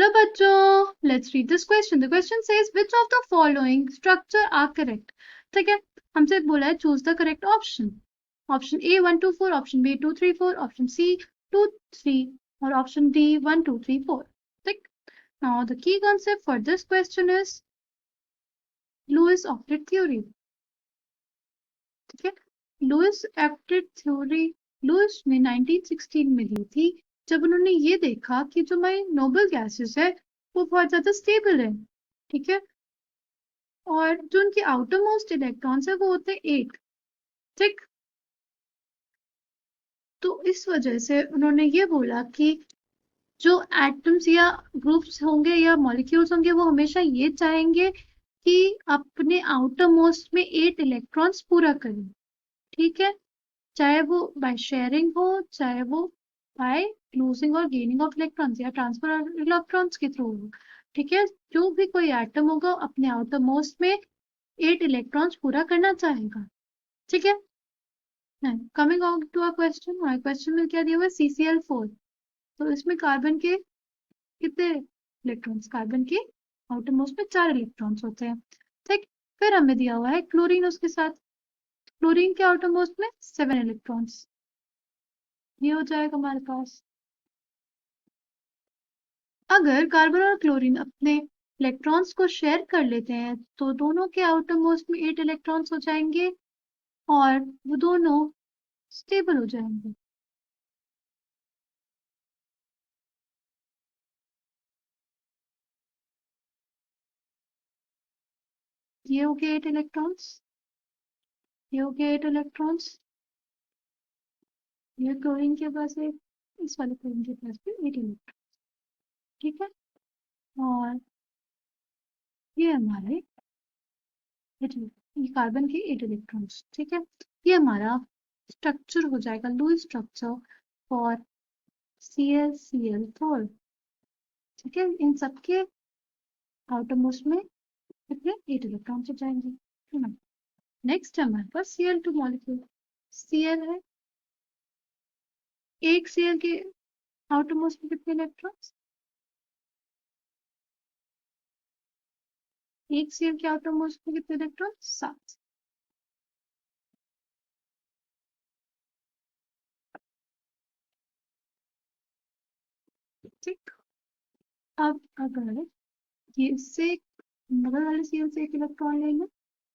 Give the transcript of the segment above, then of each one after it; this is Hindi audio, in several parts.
Hello बच्चों, let's read this question. The question says which of the following structure are correct? ठीक है, हमसे बोला है choose the correct option. Option A 1 2 4, option B 2 3 4, option C 2 3 और option D 1 2 3 4. ठीक. Now the key concept for this question is Lewis-Opted theory. ठीक है, Lewis-Opted theory लुइस ने 1916 में ली थी जब उन्होंने ये देखा कि जो हमारी नोबल गैसेस है वो बहुत ज्यादा स्टेबल है. ठीक है, और जो उनके आउटर मोस्ट इलेक्ट्रॉन्स है वो होते हैं 8. ठीक, तो इस वजह से उन्होंने ये बोला कि जो एटम्स या ग्रुप्स होंगे या मॉलिक्यूल्स होंगे वो हमेशा ये चाहेंगे कि अपने आउटर मोस्ट में 8 इलेक्ट्रॉन्स पूरा करें. ठीक है, चाहे वो बाय शेयरिंग हो, चाहे वो बाय लूजिंग और गेनिंग ऑफ इलेक्ट्रॉन्स या ट्रांसफर ऑफ इलेक्ट्रॉन्स के थ्रू हो. ठीक है, जो भी कोई एटम होगा अपने आउटर मोस्ट में 8 इलेक्ट्रॉन्स पूरा करना चाहेगा. ठीक है, coming on to a question. हमारे क्वेश्चन में क्या दिया हुआ है? CCl4. तो इसमें कार्बन के कितने इलेक्ट्रॉन्स? कार्बन के आउटर मोस्ट में 4 इलेक्ट्रॉन्स होते हैं. ठीक, फिर हमें दिया हुआ है क्लोरीन उसके साथ. क्लोरीन के आउटर मोस्ट में 7 इलेक्ट्रॉन्स. ये हो जाएगा हमारे पास. अगर कार्बन और क्लोरीन अपने इलेक्ट्रॉन्स को शेयर कर लेते हैं तो दोनों के आउटर मोस्ट में 8 इलेक्ट्रॉन्स हो जाएंगे और वो दोनों स्टेबल हो जाएंगे. ये हो गए 8 इलेक्ट्रॉन्स, ये हो गए 8 इलेक्ट्रॉन्स. ये क्लोरीन के पास है, इस वाले क्लोरीन के पास भी 8 इलेक्ट्रॉन. ठीक है, और ये हमारे ये कार्बन के 8 इलेक्ट्रॉन्स. ठीक है, ये हमारा स्ट्रक्चर हो जाएगा लुईस स्ट्रक्चर फॉर ClCl4. ठीक है, इन सबके आउटर मोस्ट में कितने 8 इलेक्ट्रॉन हो जाएंगे. नेक्स्ट है हमारे पास Cl2 मॉलिक्यूल. Cl है, एक Cl के आउटर मोस्ट में कितने इलेक्ट्रॉन्स? एक Cl के आउटर मोस्ट में कितने इलेक्ट्रॉन? 7. ठीक, अब अगर ये इससे बगल वाले Cl से एक इलेक्ट्रॉन लेंगे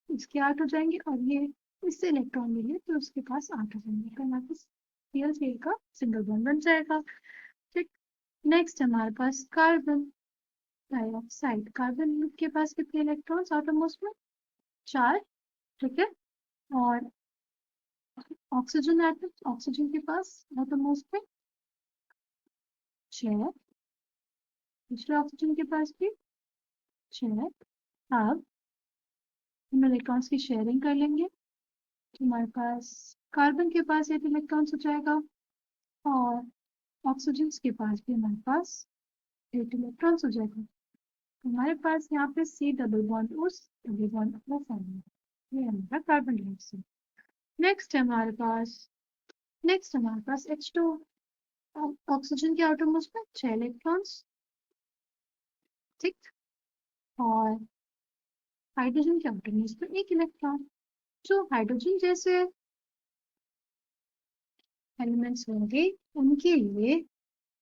इसके 8 हो जाएंगे और ये इससे इलेक्ट्रॉन लेंगे तो उसके पास 8 हो जाएंगे. तो हमारे पास Cl का सिंगल बॉन्ड बन जाएगा. ठीक, नेक्स्ट हमारे पास कार्बन डाइऑक्साइड. कार्बन के पास कितने इलेक्ट्रॉन्स आउटर मोस्ट में? 4. ठीक है, और ऑक्सीजन एटम, ऑक्सीजन के पास आउटर मोस्ट में 6. दूसरे ऑक्सीजन के पास भी 6. अब इन इलेक्ट्रॉन्स की शेयरिंग कर लेंगे तो हमारे पास कार्बन के पास 8 इलेक्ट्रॉन्स हो जाएगा और ऑक्सीजन के पास भी हमारे पास 8 इलेक्ट्रॉन्स हो जाएगा. तो हमारे पास यहाँ पे C डबल बॉन्ड उस डबल बॉन्ड अपना फॉर्मूला. ये हमारा कार्बन डाइऑक्साइड. नेक्स्ट है हमारे पास H2. ऑक्सीजन के आउटर मोस्ट में 6 इलेक्ट्रॉन्स. ठीक, और हाइड्रोजन के आउटर मोस्ट में 1 इलेक्ट्रॉन. जो हाइड्रोजन जैसे एलिमेंट्स होंगे उनके लिए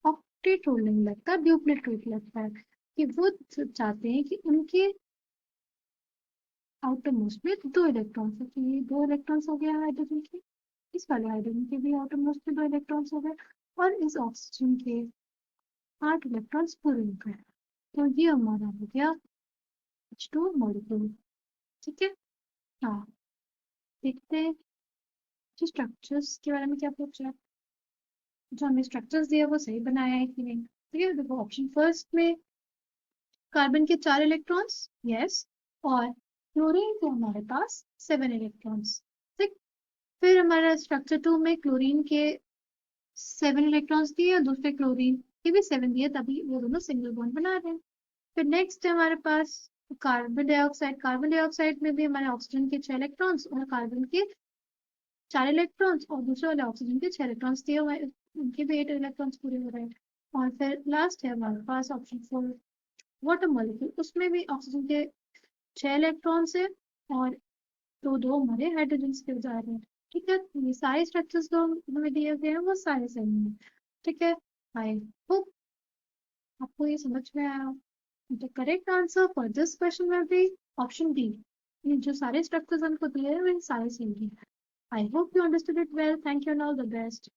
ऑक्टेट रूल नहीं लगता, ड्यूप्लेट रूल लगता है कि वो चाहते हैं कि उनके आउटर मोस्ट में 2 इलेक्ट्रॉन्स है. तो ये 2 इलेक्ट्रॉन्स हो गया हाइड्रोजन के, इस वाले हाइड्रोजन के भी आउटर मोस्ट में 2 इलेक्ट्रॉन्स हो गए और इस ऑक्सीजन के 8 इलेक्ट्रॉन्स पूरे हो गए. तो ये हमारा हो गया H2 मॉलिक्यूल. ठीक है, हाँ देखते हैं कि स्ट्रक्चर्स के बारे में क्या पूछा है. जो हमें स्ट्रक्चर्स दिया वो सही बनाया है कि नहीं. ठीक है, देखो ऑप्शन फर्स्ट में कार्बन के 4 इलेक्ट्रॉन्स, यस, और क्लोरीन के हमारे पास 7 इलेक्ट्रॉन्स. ठीक, फिर हमारा स्ट्रक्चर 2 में क्लोरीन के 7 इलेक्ट्रॉन्स दिए और दूसरे क्लोरीन के भी 7 दिए, तभी वो दोनों सिंगल बॉन्ड बना रहे हैं. फिर नेक्स्ट है हमारे पास कार्बन डाइऑक्साइड. कार्बन डाइऑक्साइड में भी हमारे ऑक्सीजन के 6 इलेक्ट्रॉन्स और कार्बन के 4 इलेक्ट्रॉन्स और दूसरे वाले ऑक्सीजन के 6 इलेक्ट्रॉन्स दिए हुए, उनके भी 8 इलेक्ट्रॉन्स पूरे हो रहे हैं. और फिर लास्ट है हमारे पास ऑप्शन 4 वाटर मॉलिक्यूल। उसमें भी ऑक्सीजन के 6 इलेक्ट्रॉन्स है और दो हमारे हाइड्रोजन के जा रहे हैं। ठीक है, ये सारे स्ट्रक्चर्स जो हमें दिए गए हैं वो सारे सही हैं। ठीक है, आई होप आपको ये समझ में आया। The correct answer for this question में भी ऑप्शन डी। ये जो सारे स्ट्रक्चर्स हमको दिए हैं वो सारे सही हैं। I hope you understood it well. Thank you and all the best.